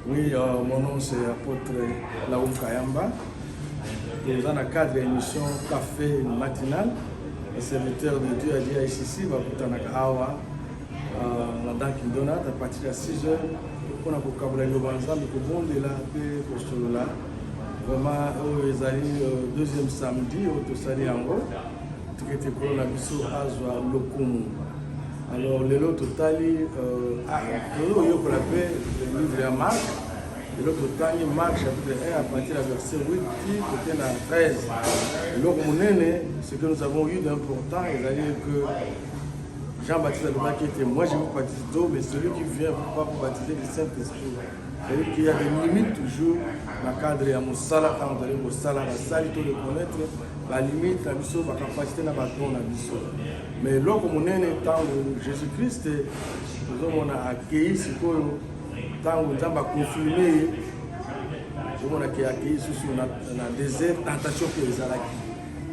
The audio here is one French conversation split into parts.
Oui, mon nom c'est Apôtre Laoum Kayamba. Nous avons 4 émissions Café matinal. Le serviteur de Dieu a dit à ICC, va Awa, dans Kindona, à partir de 6 heures, on a pour Kabula Yobanza, mais pour bon de la paix, pour ce là. Vraiment, ils arrivent deuxième samedi, au Tosali Ango, qui était pour la mission Azwa Lokumu. Alors, le lot total, pour la paix, le livre à Marc, le lot total, Marc chapitre 1 à partir du verset 8, côté la 13. Donc, ce que nous avons eu d'important, c'est-à-dire que Jean-Baptiste a dit que moi je vous baptise d'eau, mais celui qui vient pour pas vous baptiser du Saint-Esprit. C'est-à-dire qu'il y a des limites toujours dans le cadre de Moussala, quand vous allez au Sala, la salle, il faut reconnaître la limite, la mission, la capacité, la bâton, la mission. Mais là, comme on est dans Jésus-Christ, nous avons accueilli ce que nous avons confirmé, nous avons accueilli sur le désert, tentation que les Alaki.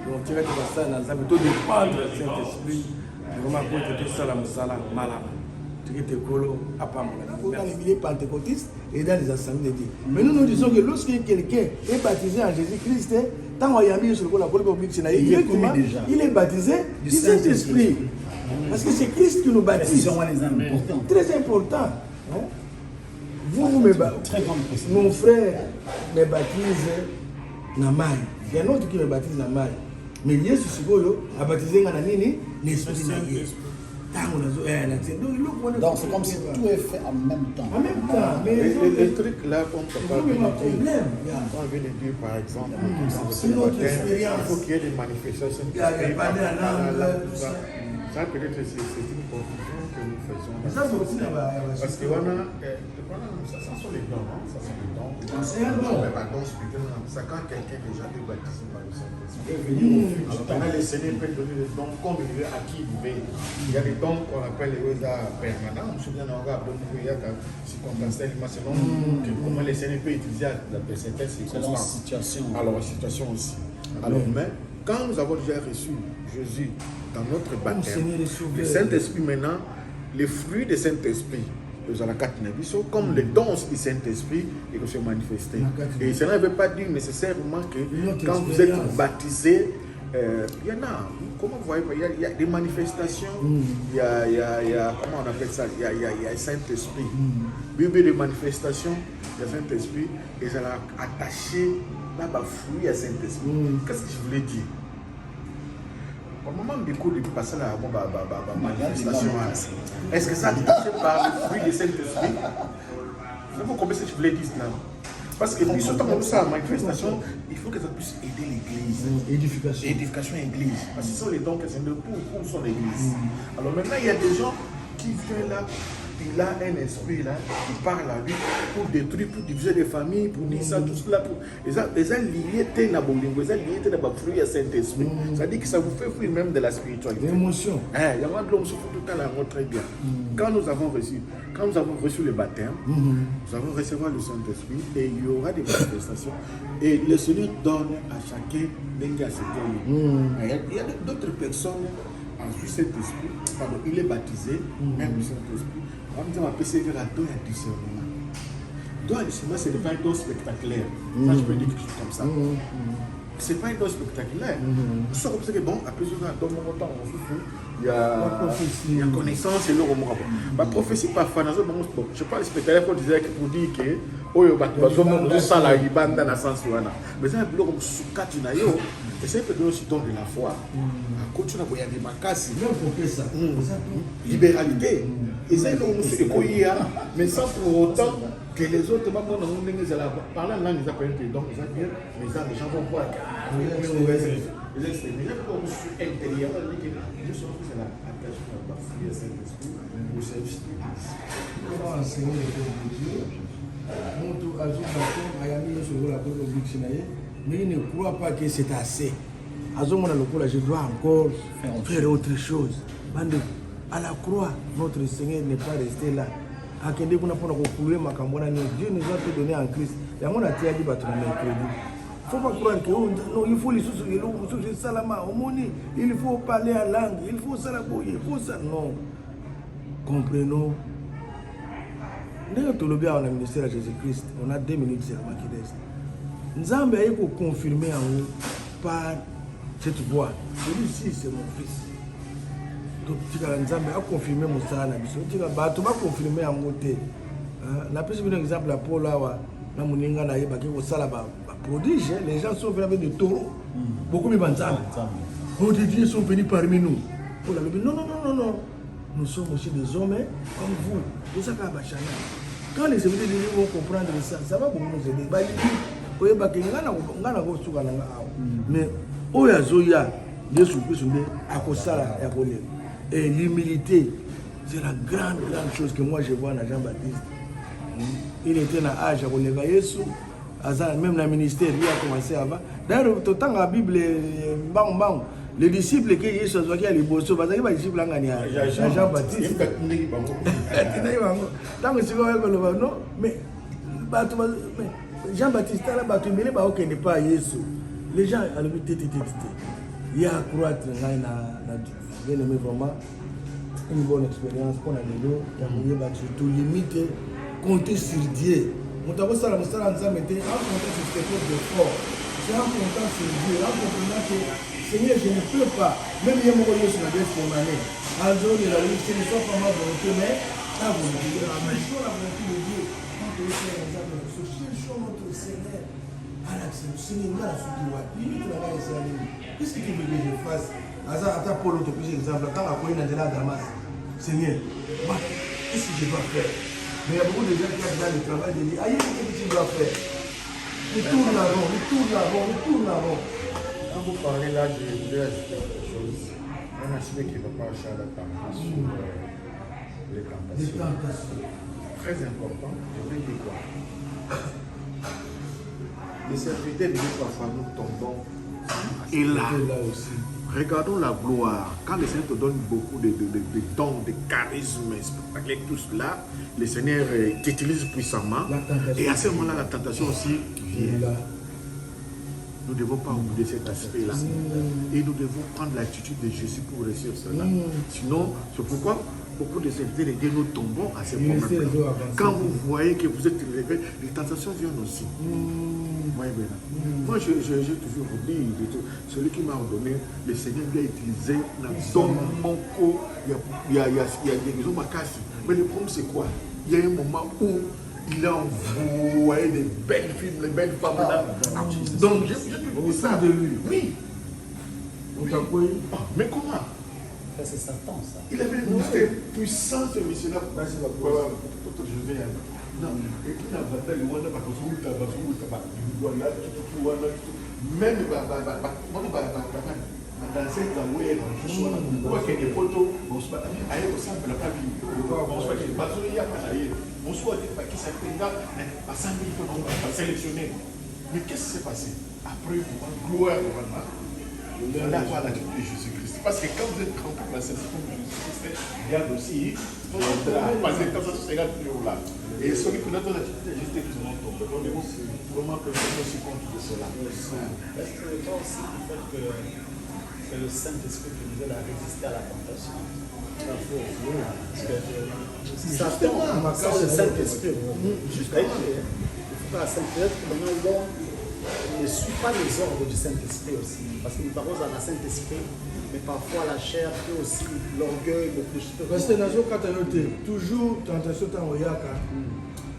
Donc, tu vas ça dans la méthode de dépendre du Saint-Esprit, vraiment pour que tout ça, la Moussala, malade. Dans les milieux pentecôtistes et dans les assemblées de Dieu. Mais nous disons que lorsque quelqu'un est baptisé en Jésus-Christ, tant qu'il y a mis sur la politique publique, il est baptisé du Saint-Esprit. Parce que c'est Christ qui nous baptise. Très important. Vous me baptisez. Mon frère me baptise dans Maï. Il y a un autre qui me baptise dans Maï. Mais Jésus a baptisé dans l'Esprit. Donc c'est comme si tout est fait en même temps. En même temps. Mais les trucs là, comme papa vient de dire, par exemple, il faut qu'il y ait des manifestations. Ça peut-être c'est une confusion que nous faisons. Parce que ça sont les dons, ça sont les dons. C'est un don. Ça quand quelqu'un est déjà baptisé par le Saint-Esprit. Alors le Seigneur peut donner des dons comme il veut à qui il veut. Il y a des dons qu'on appelle les permanents. Je me souviens d'un gars, il y a selon comment le Seigneur peut utiliser certaines circonstances. Alors, situation aussi. Alors, mais quand nous avons déjà reçu Jésus dans notre baptême, le Saint-Esprit maintenant, les fruits du Saint-Esprit, comme les dons du Saint-Esprit, ils vont se manifester. Et cela ne veut pas dire nécessairement que quand vous êtes baptisé, il y en a, comment vous voyez, il y a des manifestations, il y a comment on appelle ça, il y a le Saint-Esprit. Il y a des manifestations, il y a le Saint-Esprit, et ça a attaché là, fruit à Saint-Esprit. Qu'est-ce que je voulais dire? Au moment du coup de passer la manifestation, est-ce que ça a attaché par le fruit du Saint-Esprit? Vous comprenez ce que je voulais dire là? Parce que surtout quand on fait la manifestation, il faut que ça puisse aider l'église. Édification église. Parce que ce sont les dons que c'est pour son église. Alors maintenant, il y a des gens qui viennent là. Il a un esprit là, qui parle à lui pour détruire, pour diviser des familles, pour dire ça, tout cela. Ils ont lié la bolingo, ils ont lié la fruit à Saint-Esprit. C'est-à-dire que ça vous fait fruit même de la spiritualité. L'émotion. Il y a un l'homme se fout tout le temps là, très bien. Quand nous avons reçu le baptême, nous allons recevoir le Saint-Esprit et il y aura des manifestations. Et le Seigneur donne à chacun d'un gars. Il y a d'autres personnes en Saint-Esprit, il est baptisé, même le Saint-Esprit. On va persévérer à don et discernement. Don et discernement, ce n'est pas un don spectaculaire. Ça, je peux dire quelque chose comme ça. Ce n'est pas un don spectaculaire. Nous sommes comme ça que bon, après ce temps, il y a connaissance et le remords. La prophétie parfois, je parle spectaculaire pour dire que oh yo bato ça la ribanda dans sens wana. Mais ça bloc comme sukati na yo. Et c'est peut-être aussi don de la foi. À côté na boya de makasi. Non pour que ça. Libéralité. Et ça c'est koya mais sans pour autant que les autres mamans dans monde les là parlant langue ils appellent que donc ils ont bien mais ça les gens vont voir. Les extrémistes comme intérieur je suis c'est la attachement à la Saint-Esprit au service de l'Église. On va enseigner le peuple de Dieu. Monto Azou Ayami sur la Bible dictionnaire, mais il ne croit pas que c'est assez. Azou je dois encore faire autre chose. À la croix, notre Seigneur n'est pas resté là. Dieu nous a tout donné en Christ. Il y a mon atelier qui va tourner mercredi. Il ne faut pas croire que non, il faut les sous salama, il faut parler en langue, il faut ça, il faut ça. Non. Comprenons Ndenge tolobi awa na ministère ya Jésus-Christ, on a 2 minutes ya makidesi. Nzambe aye ko confirmer yango par cette voix. Je dis si c'est mon fils. Donc tika Nzambe a confirmer mosala na biso. Tika bato ba confirmer yango te. Na pesi un exemple à Paul awa na muninga na yeba ke ko sala ba prodige, les gens sont venus avec des taureaux. Beaucoup de Nzambe. Oh, des dieux sont venus parmi nous. Paul a dit non. Nous sommes aussi des hommes comme vous. C'est ça qu'a bachana. Quand les serviteurs de Dieu vont comprendre ça va beaucoup nous aider. Mais Oyazoya, Jésus Christ, et l'humilité, c'est la grande chose que moi je vois dans Jean-Baptiste. Il était dans l'âge à Jésus, même dans le ministère, il a commencé avant. D'ailleurs, tout le temps, la Bible, les disciples qui Jésus a dit, les bossos, parce que les disciples ont gagné Jean-Baptiste. Tant que c'est non, mais Jean-Baptiste, il n'est pas Jésus. Les gens ont dit, il y a croître bien aimé vraiment une bonne expérience qu'on a eu, surtout limiter, compter sur Dieu. On t'a dit ça, on t'a dit sur quelque chose de fort. C'est en comptant sur Dieu, en comprenant que Seigneur, je ne peux pas, même si je me connais sur la deuxième année, en dehors de la vie, ce ne soit pas ma volonté, mais ta volonté. La volonté de Dieu, quand tu es sur l'exemple de ce cherchons notre Seigneur à l'action. Seigneur, là, sur toi, limite la vie, qu'est-ce que tu veux que je fasse? À ta Paul, tu peux exemple, quand la coïne est là à Damas, Seigneur, qu'est-ce que je dois faire? Mais il y a beaucoup de gens qui ont dans le travail de dire, aïe, qu'est-ce que tu dois faire? Il tourne la rond. Quand vous parlez là, je voulais ajouter quelque chose. Un aspect qui ne va pas à la tendance sur les tentations. Très important, je vais dire quoi? Les serviteurs de Dieu, parfois, nous tombons. Et là aussi. Regardons la gloire. Quand le Seigneur te donne beaucoup de dons, de charisme, spectaculaire, tout cela, le Seigneur t'utilise puissamment. Et à ce moment-là, la tentation aussi vient. Nous ne devons pas oublier cet aspect-là. Et nous devons prendre l'attitude de Jésus pour réussir cela. Sinon, c'est pourquoi beaucoup de serviteurs de Dieu nous tombons à ces moments-là. Quand vous voyez que vous êtes élevé, les tentations viennent aussi. Moi, j'ai toujours dit, celui qui m'a ordonné, le Seigneur lui a utilisé dans mon corps. Il y a des raisons macasses. Mais le problème, c'est quoi? Il y a un moment où il a envoyé des belles filles, des belles femmes là. Donc, je dis ça de lui. Oui. Mais comment? C'est Satan, ça. Il avait une puissance missionnaire. Non, et puis la bataille, on a pas construit la bataille, même dans cette langue, on voit qu'il y a des photos, on se bat, ailleurs, ça ne peut pas vivre. On se bat qu'il y a des bateaux, il y a pas d'ailleurs. On se voit qui s'appelle là, à 5 000 fois, on va sélectionner. Mais qu'est-ce qui s'est passé? Après, on gloire vraiment. On a pas l'attitude de Jésus-Christ. Parce que quand vous êtes rempli de la sainteté de Jésus-Christ, regarde aussi, parce que quand ça se regarde toujours là. Et celui qui n'a pas l'attitude de Jésus-Christ, on tombe. On est vraiment aussi contre de cela. Est-ce que le temps aussi du fait que c'est le Saint-Esprit qui nous aide à résister à la tentation? Justement, sans le Saint-Esprit, justement, il faut que la Saint-Esprit ne suit pas les ordres du Saint-Esprit aussi. Parce que nous parlons à la Saint-Esprit, mais parfois la chair fait aussi l'orgueil, le péché. Parce que dans ce cas, toujours tentation dans le yaka,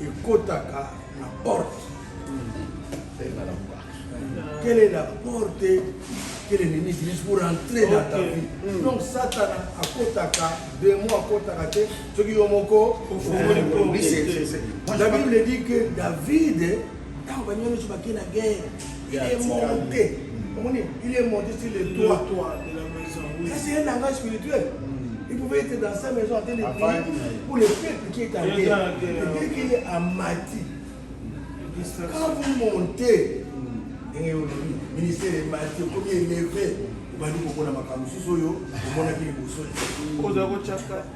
et kotaka la porte. Quelle est la porte que l'ennemi utilise pour entrer dans ta vie? Donc Satan a kotaka, 2 mois kotaka, ce qui est au moko. La Bible dit que David, quand on va sur la guerre, il est monté. Il est monté sur le toit de la maison. Ça, c'est un langage spirituel. Il pouvait être dans sa maison en train de prier pour le peuple qui est en guerre. C'est-à-dire qu'il est à Mati. Quand vous montez, le ministère de Mati, comme il est élevé,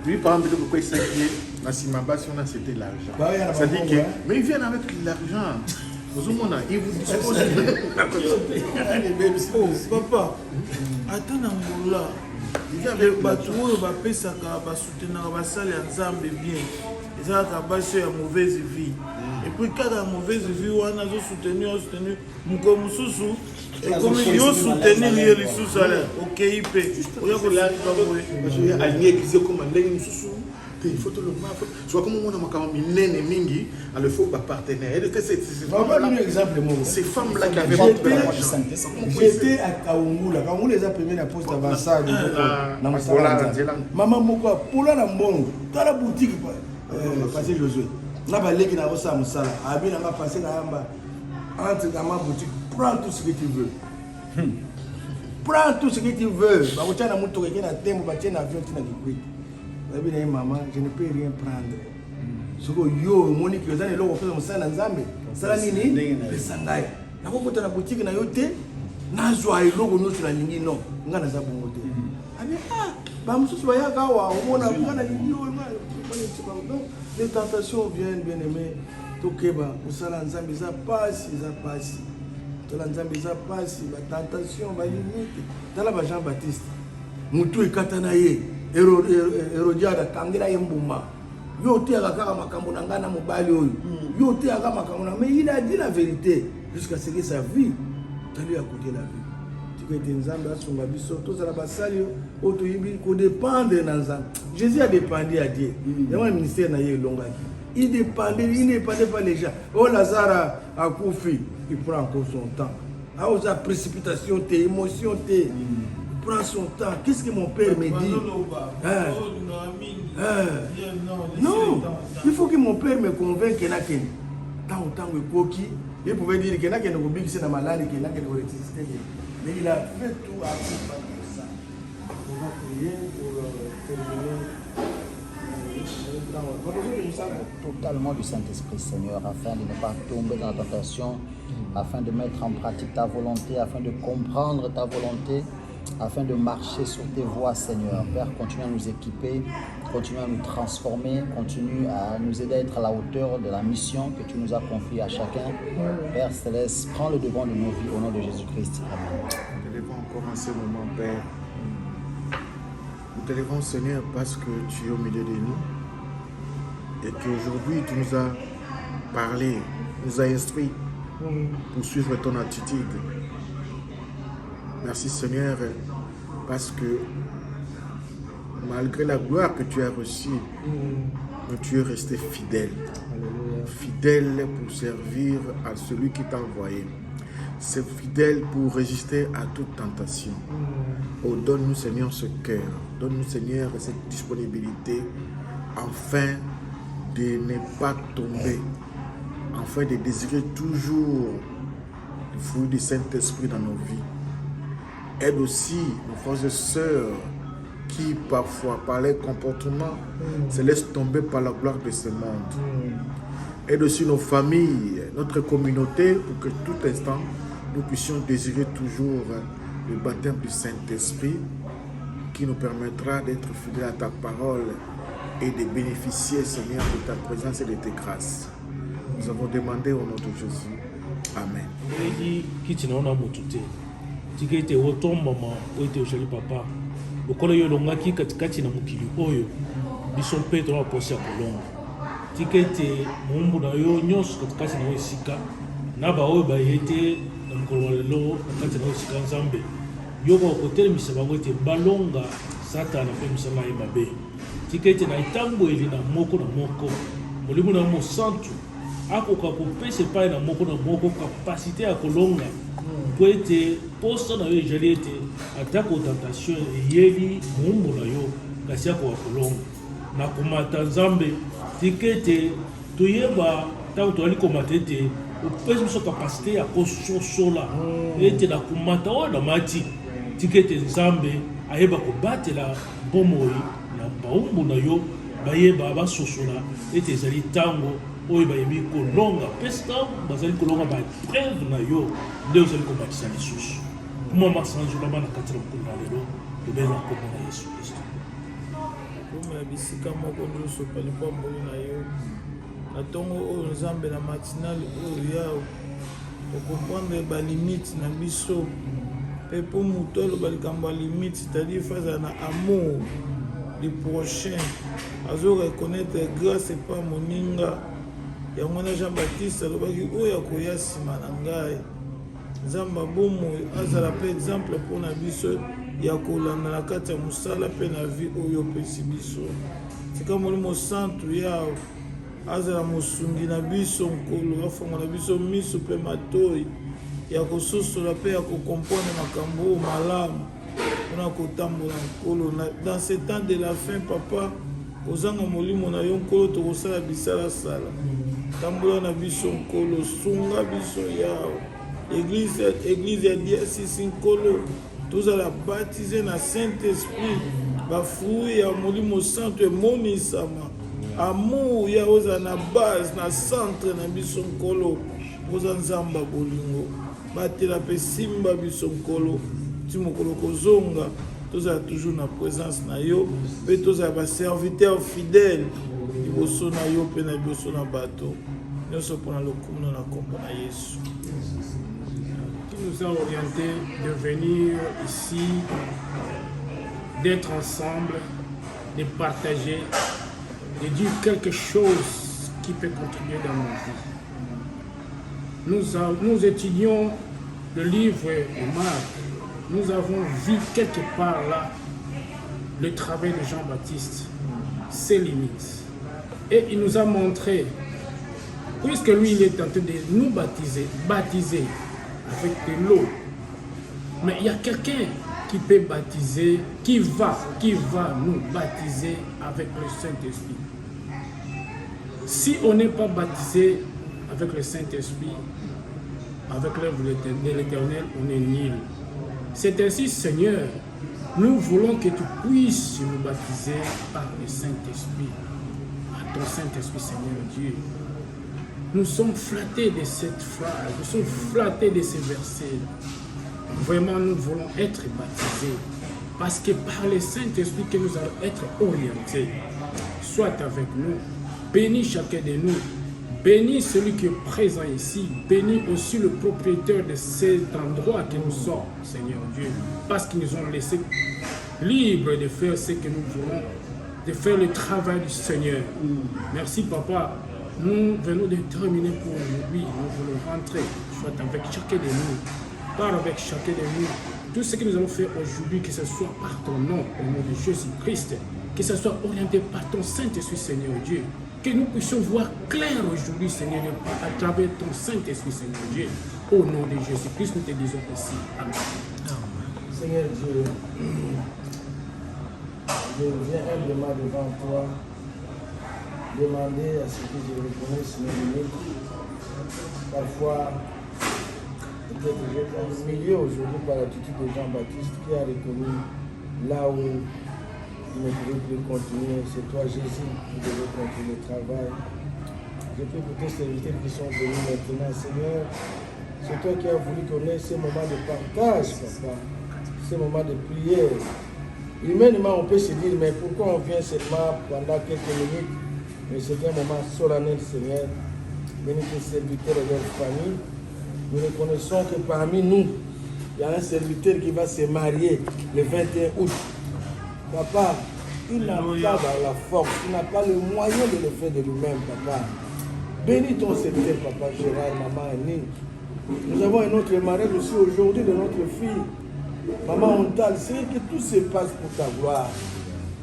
lui, par exemple, pourquoi il s'inquiète? C'était l'argent. C'est-à-dire que, mais ils viennent avec l'argent. Il vous dispose. Papa, attends un là. Bato oyo bapesaka basoutenaka basali ya Nzambe bien ça a bâché à mauvaise vie. Et puis quand la mauvaise vie, on a soutenu, Mouko Moussou, et comme ils ont soutenu les sous salaires, ok, il paie. Il y a aligné l'église comme un nègre Moussou. Il faut tout le monde. Soit comme on a mis Néné Mingi, il faut pas partenaire. Ces femmes-là qui avaient montré l'argent. J'étais à Kaoungoula. Kaoungoula les a permis la poste d'ambassade. Maman Moko, Poula Nambongo, dans la boutique, passé Josué. N'a pas l'équipe dans sa moussala. Abi n'a pas passé dans ma boutique. Prends tout ce que tu veux. Prends tout ce que tu veux. Bah, tu as un mouton qui est à thème, tu as un avion qui est à maman, je ne peux rien prendre. Ce que yo, Monique, vous allez le faire comme ça dans Zambé. Ça la nini, les sangai. La fois que tu as la boutique na yote, na joie et logo nous sur la ligne non, on a ça pour monter. Ah bien ah, bah monsieur soya kawa, on a pas la ligne non. Les tentations viennent bien aimé. Tokeba, au salon Zambé ça passe. Dans la Zambé ça passe, la tentation va limite. Dans la Jean-Baptiste, Moutou et Katanaye. Erodiada kangira yembuma yote akaka makambo na ngana mobali oyo yote akaka makambo na mais il a dit la vérité jusqu'à ce que sa vie tali à côté la vie tu que nzamba asumba biso to za basali oto yibi ko dépendre na nzamba Jésus a dépendu à Dieu le ministère na ye longaki il ne dépendait pas les gens. Oh Lazare a Koufi il prend encore son temps a aux précipitation tes émotions tes prend son temps. Qu'est-ce que mon père me dit? Non, il faut que mon père me convainque qu'il y a tant que Koki. Il pouvait dire qu'il y a un oubli qui est dans ma langue, qu'il y a un électricité. Mais il a fait tout à pour ça. On va prier pour terminer. Totalement du Saint-Esprit, Seigneur, afin de ne pas tomber dans la tentation, afin de mettre en pratique ta volonté, afin de comprendre ta volonté, afin de marcher sur tes voies, Seigneur. Père, continue à nous équiper, continue à nous transformer, continue à nous aider à être à la hauteur de la mission que tu nous as confiée à chacun. Père Céleste, prends le devant de nos vies au nom de Jésus-Christ. Amen. Nous élevons encore en ce moment, Père. Nous t'élevons, Seigneur, parce que tu es au milieu de nous et qu'aujourd'hui tu nous as parlé, nous as instruit pour suivre ton attitude. Merci Seigneur, parce que malgré la gloire que tu as reçue, tu es resté fidèle. Fidèle pour servir à celui qui t'a envoyé. C'est fidèle pour résister à toute tentation. Oh, donne-nous Seigneur ce cœur, donne-nous Seigneur cette disponibilité, afin de ne pas tomber, afin de désirer toujours le fruit du Saint-Esprit dans nos vies. Aide aussi nos frères et sœurs qui parfois par leur comportement se laissent tomber par la gloire de ce monde. Aide aussi nos familles, notre communauté pour que tout instant nous puissions désirer toujours le baptême du Saint-Esprit qui nous permettra d'être fidèles à ta parole et de bénéficier, Seigneur, de ta présence et de tes grâces. Nous avons demandé au nom de Jésus. Amen. Tikete woto mama oite ojali papa lokolo yo longaki katikati na mukili oyo biso Petro na posi ya kolonga tikete mumbu na yo nyonso katikati na esika na ba oyo bayete na mukolo lelo katikati na esika Nzambe yo ko kotelemisa bango ete balonga Satana pe misala ye mabe tikete na itambo eli na moko molimo na mo santu akoka kopesa epai na moko kapasite ya kolonga po ete posa na yo ejali ete atako tentation eyeli mumbu na yo kasi akoka kolonga na komata Nzambe tikete toyeba ntango toyali komata ete opesi biso kapasite ya kososola ete na komata oyo na mati tikete Nzambe ayeba kobatela bomoi na baumbu na yo bayeba basosola ete ezali ntango oyo bayebi kolonga pesa bazali kolonga bapreuve na yo nde ozali kobatisa lisusu kuma masanzolama na kati na mokolo na lelo tobenga nkombo na Yesu Kristo koma ya bisika moko nyonso palipamboli na yo na ntongo oyo Nzambe na matinale oyo yao okomprendre balimite na biso mpe mpo moto aloba likambo ya limite c'est-à-dire fazala na amour du prochain azoreconnaître grâce epa moninga yango na Jean Baptiste alobaki oyo akoya nsima na ngai nzambe bomoi azala mpe exemple mpona biso ya kolanda na kati ya mosala mpe na vie oyo opesi biso tika molimo santu yawo azala mosungi na biso nkolo afongola biso miso mpe matoi ya kososola mpe ya kokompone makambo oyo malamu mpona kotambola nkolo dans ce temps de la fin papa kozanga molimo na yo nkolo tokosala bisalasala tambola na biso nkolo sunga biso yawo église ya diasisi nkolo tozala baptize na Saint-Esprit bafruit ya molimo santo emonisama amour ya oza na base na centre na biso nkolo oza nzamba bolingo batela mpe simba biso nkolo ti mokolo kozonga tozala toujours na présence na yo mpe tozala baserviteur fidèle liboso na yo mpe na liboso na bato nyonso mpona lokumu na kombo na Yesu. Qui nous a orientés de venir ici, d'être ensemble, de partager, de dire quelque chose qui peut contribuer dans nos vies. Nous étudions le livre de Marc. Nous avons vu quelque part là le travail de Jean-Baptiste, ses limites. Et il nous a montré, puisque lui il est en train de nous baptiser avec de l'eau, mais il y a quelqu'un qui peut baptiser, qui va nous baptiser avec le Saint-Esprit. Si on n'est pas baptisé avec le Saint-Esprit, avec l'œuvre de l'Éternel, on est nul. C'est ainsi, Seigneur, nous voulons que tu puisses nous baptiser par le Saint-Esprit, par ton Saint-Esprit, Seigneur Dieu. Nous sommes flattés de cette phrase, nous sommes flattés de ces versets. Vraiment, nous voulons être baptisés parce que par le Saint-Esprit que nous allons être orientés. Sois avec nous, bénis chacun de nous, bénis celui qui est présent ici, bénis aussi le propriétaire de cet endroit que nous sommes, Seigneur Dieu, parce qu'ils nous ont laissé libres de faire ce que nous voulons, de faire le travail du Seigneur. Merci, Papa. Nous venons de terminer pour aujourd'hui. Nous voulons rentrer. Sois avec chacun de nous. Parle avec chacun de nous. Tout ce que nous allons faire aujourd'hui, que ce soit par ton nom, au nom de Jésus-Christ, que ce soit orienté par ton Saint-Esprit, Seigneur Dieu. Que nous puissions voir clair aujourd'hui, Seigneur Dieu, à travers ton Saint-Esprit, Seigneur Dieu. Au nom de Jésus-Christ, nous te disons ainsi. Amen. Seigneur Dieu, je viens humblement devant toi, demander à ce que je reconnaisse mes limites. Parfois, peut-être je suis humilié aujourd'hui par l'attitude de Jean-Baptiste qui a reconnu là où il ne pouvait plus continuer. C'est toi, Jésus, qui devais continuer le travail. Je prie pour tous ces serviteurs qui sont venus maintenant, Seigneur. C'est toi qui as voulu qu'on ait ces moments de partage, Papa, ces moments de prière. Humainement, on peut se dire, mais pourquoi on vient seulement pendant quelques minutes? Mais c'est un moment solennel, Seigneur. Bénis tes serviteurs et leurs familles. Nous reconnaissons que parmi nous, il y a un serviteur qui va se marier le 21 août. Papa, il n'a pas la force, il n'a pas le moyen de le faire de lui-même, Papa. Bénis ton serviteur, Papa Gérard, Maman Annie. Nous avons un autre mariage aussi aujourd'hui de notre fille, Maman Ontal. C'est que tout se passe pour ta gloire.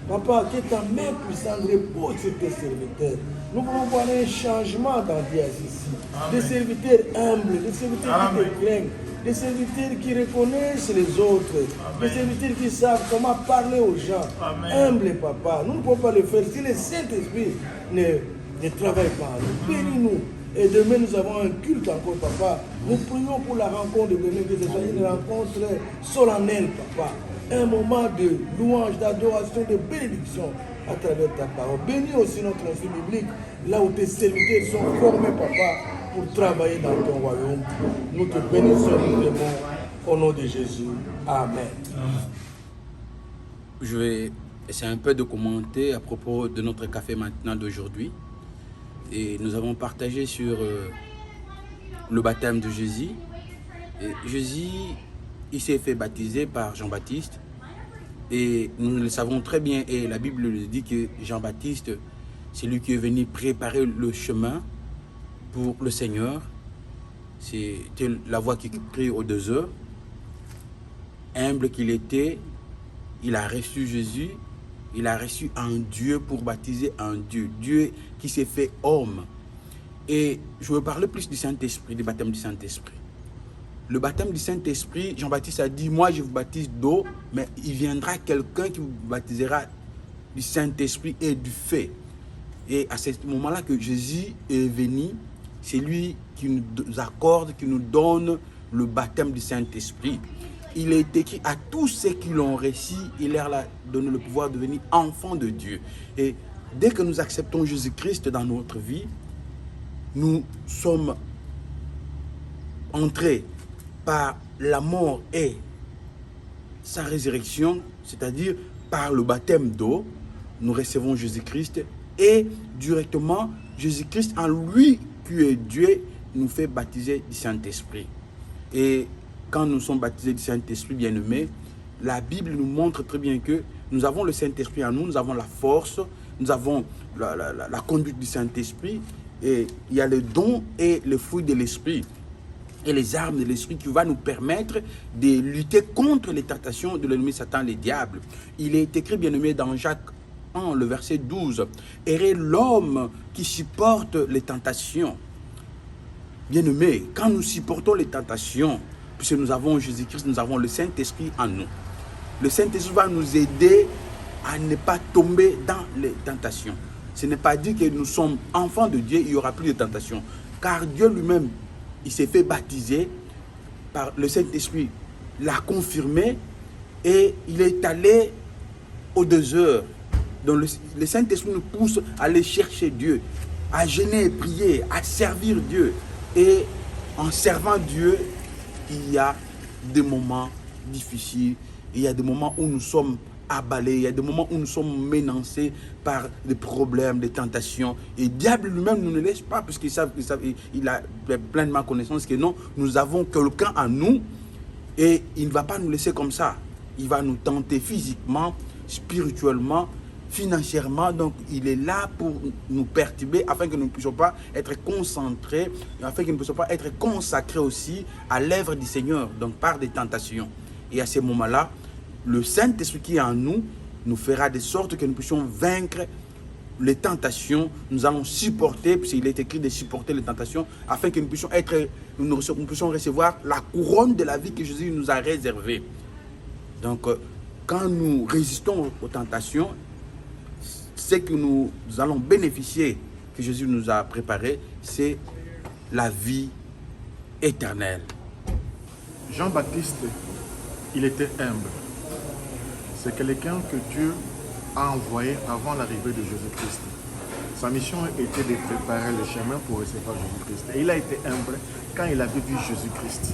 Papa, que ta main puissante repose sur tes serviteurs. Nous voulons voir un changement dans DSIC. Des serviteurs humbles, des serviteurs qui te craignent, des serviteurs qui reconnaissent les autres, des serviteurs qui savent comment parler aux gens. Humble, Papa. Nous ne pouvons pas le faire si le Saint-Esprit ne travaille pas. Bénis-nous. Et demain, nous avons un culte encore, Papa. Nous prions pour la rencontre de demain, que ce soit une rencontre solennelle, Papa. Un moment de louange, d'adoration, de bénédiction à travers ta parole. Bénis aussi notre vie biblique, là où tes serviteurs sont formés, Papa, pour travailler dans ton royaume. Nous te bénissons, nous t'aimons, au nom de Jésus. Amen. Je vais essayer un peu de commenter à propos de notre café maintenant d'aujourd'hui. Et nous avons partagé sur le baptême de Jésus. Et Jésus, il s'est fait baptiser par Jean-Baptiste. Et nous le savons très bien, et la Bible le dit que Jean-Baptiste, c'est lui qui est venu préparer le chemin pour le Seigneur. C'était la voix qui crie aux 2 heures. Humble qu'il était, il a reçu Jésus, il a reçu un Dieu pour baptiser un Dieu. Dieu qui s'est fait homme. Et je veux parler plus du Saint-Esprit, du baptême du Saint-Esprit. Le baptême du Saint-Esprit, Jean-Baptiste a dit, moi je vous baptise d'eau, mais il viendra quelqu'un qui vous baptisera du Saint-Esprit et du feu. Et à ce moment-là que Jésus est venu, c'est lui qui nous accorde, qui nous donne le baptême du Saint-Esprit. Il est écrit à tous ceux qui l'ont reçu, il leur a donné le pouvoir de devenir enfants de Dieu. Et dès que nous acceptons Jésus-Christ dans notre vie, nous sommes entrés par la mort et sa résurrection, c'est-à-dire par le baptême d'eau, nous recevons Jésus-Christ et directement, Jésus-Christ en lui qui est Dieu, nous fait baptiser du Saint-Esprit. Et quand nous sommes baptisés du Saint-Esprit, bien-aimés, la Bible nous montre très bien que nous avons le Saint-Esprit en nous, nous avons la force, nous avons la conduite du Saint-Esprit, et il y a les dons et les fruits de l'Esprit et les armes de l'Esprit qui va nous permettre de lutter contre les tentations de l'ennemi Satan, les diables. Il est écrit, bien-aimé, dans Jacques 1, le verset 12, « Heureux l'homme qui supporte les tentations. » Bien-aimé, quand nous supportons les tentations, puisque nous avons Jésus-Christ, nous avons le Saint-Esprit en nous. Le Saint-Esprit va nous aider à ne pas tomber dans les tentations. Ce n'est pas dit que nous sommes enfants de Dieu, il n'y aura plus de tentations. Car Dieu lui-même, il s'est fait baptiser par le Saint-Esprit, l'a confirmé et il est allé aux 2 heures. Donc le Saint-Esprit nous pousse à aller chercher Dieu, à jeûner et prier, à servir Dieu. Et en servant Dieu, il y a des moments difficiles, il y a des moments où nous sommes abalés, il y a des moments où nous sommes menacés par des problèmes, des tentations. Et le diable lui-même ne nous laisse pas, parce qu'il a pleinement connaissance que non, nous avons quelqu'un en nous et il ne va pas nous laisser comme ça. Il va nous tenter physiquement, spirituellement, financièrement. Donc il est là pour nous perturber afin que nous ne puissions pas être concentrés, afin que nous ne puissions pas être consacrés aussi à l'œuvre du Seigneur, donc par des tentations. Et à ce moment-là, le Saint-Esprit qui est en nous nous fera de sorte que nous puissions vaincre les tentations. Nous allons supporter, puisqu'il est écrit de supporter les tentations, afin que nous puissions recevoir la couronne de la vie que Jésus nous a réservée. Donc, quand nous résistons aux tentations, ce que nous allons bénéficier, que Jésus nous a préparé, c'est la vie éternelle. Jean-Baptiste, il était humble. C'est quelqu'un que Dieu a envoyé avant l'arrivée de Jésus-Christ. Sa mission était de préparer le chemin pour recevoir Jésus-Christ. Et il a été humble quand il avait vu Jésus-Christ.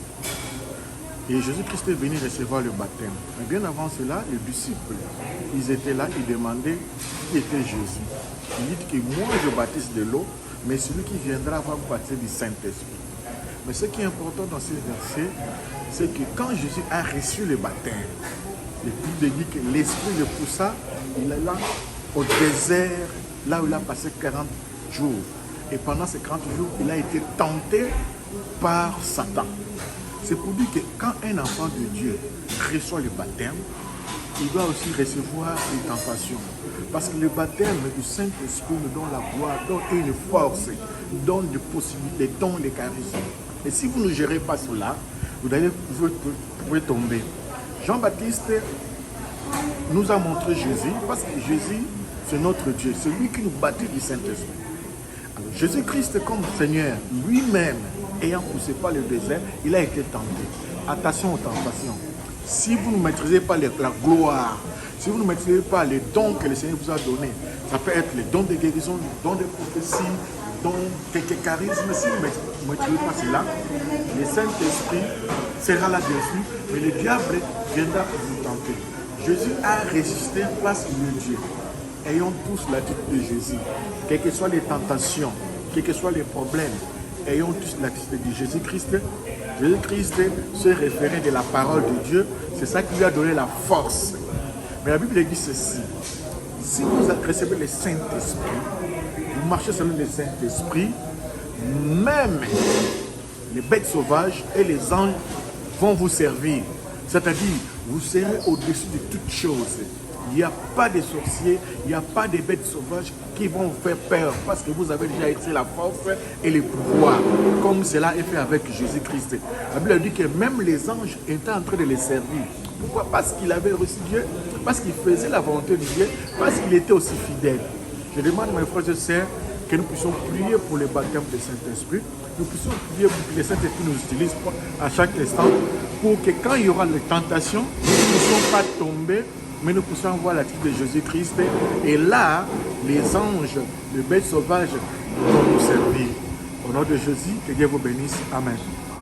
Et Jésus-Christ est venu recevoir le baptême. Mais bien avant cela, les disciples, ils étaient là, ils demandaient qui était Jésus. Il dit que moi je baptise de l'eau, mais celui qui viendra va vous baptiser du Saint-Esprit. Mais ce qui est important dans ces versets, c'est que quand Jésus a reçu le baptême, la Bible dit que l'Esprit le poussa, il est là au désert, là où il a passé 40 jours. Et pendant ces 40 jours, il a été tenté par Satan. C'est pour dire que quand un enfant de Dieu reçoit le baptême, il doit aussi recevoir les tentations. Parce que le baptême du Saint-Esprit nous donne la gloire, donne une force, donne des possibilités, des dons, des charismes. Et si vous ne gérez pas cela, vous pouvez tomber. Jean-Baptiste nous a montré Jésus, parce que Jésus, c'est notre Dieu, c'est lui qui nous baptise du Saint-Esprit. Jésus-Christ comme Seigneur, lui-même, ayant poussé par le désert, il a été tenté. Attention aux tentations. Si vous ne maîtrisez pas la gloire, si vous ne maîtrisez pas les dons que le Seigneur vous a donnés, ça peut être les dons de guérison, les dons de prophétie, les dons quelques charismes. Si vous ne maîtrisez pas cela, le Saint-Esprit sera là-dessus, mais le diable viendra vous tenter. Jésus a résisté face au Dieu. Ayons tous l'attitude de Jésus. Quelles que soient les tentations, quels que soient les problèmes, ayons tous l'attitude de Jésus-Christ. Jésus-Christ se référait de la parole de Dieu. C'est ça qui lui a donné la force. Mais la Bible dit ceci. Si vous recevez le Saint-Esprit, vous marchez selon le Saint-Esprit, même les bêtes sauvages et les anges vont vous servir. C'est-à-dire, vous serez au-dessus de toutes choses. Il n'y a pas de sorciers, il n'y a pas de bêtes sauvages qui vont vous faire peur parce que vous avez déjà été la force et le pouvoir, comme cela est fait avec Jésus-Christ. La Bible dit que même les anges étaient en train de les servir. Pourquoi? Parce qu'il avait reçu Dieu, parce qu'il faisait la volonté de Dieu, parce qu'il était aussi fidèle. Je demande, mes frères et sœurs, que nous puissions prier pour le baptême du Saint-Esprit. Nous puissions prier pour que le Saint-Esprit nous utilise à chaque instant, pour que quand il y aura les tentations, nous ne puissions pas tomber, mais nous puissions voir la tête de Jésus-Christ. Et là, les anges, les bêtes sauvages vont nous servir. Au nom de Jésus, que Dieu vous bénisse. Amen.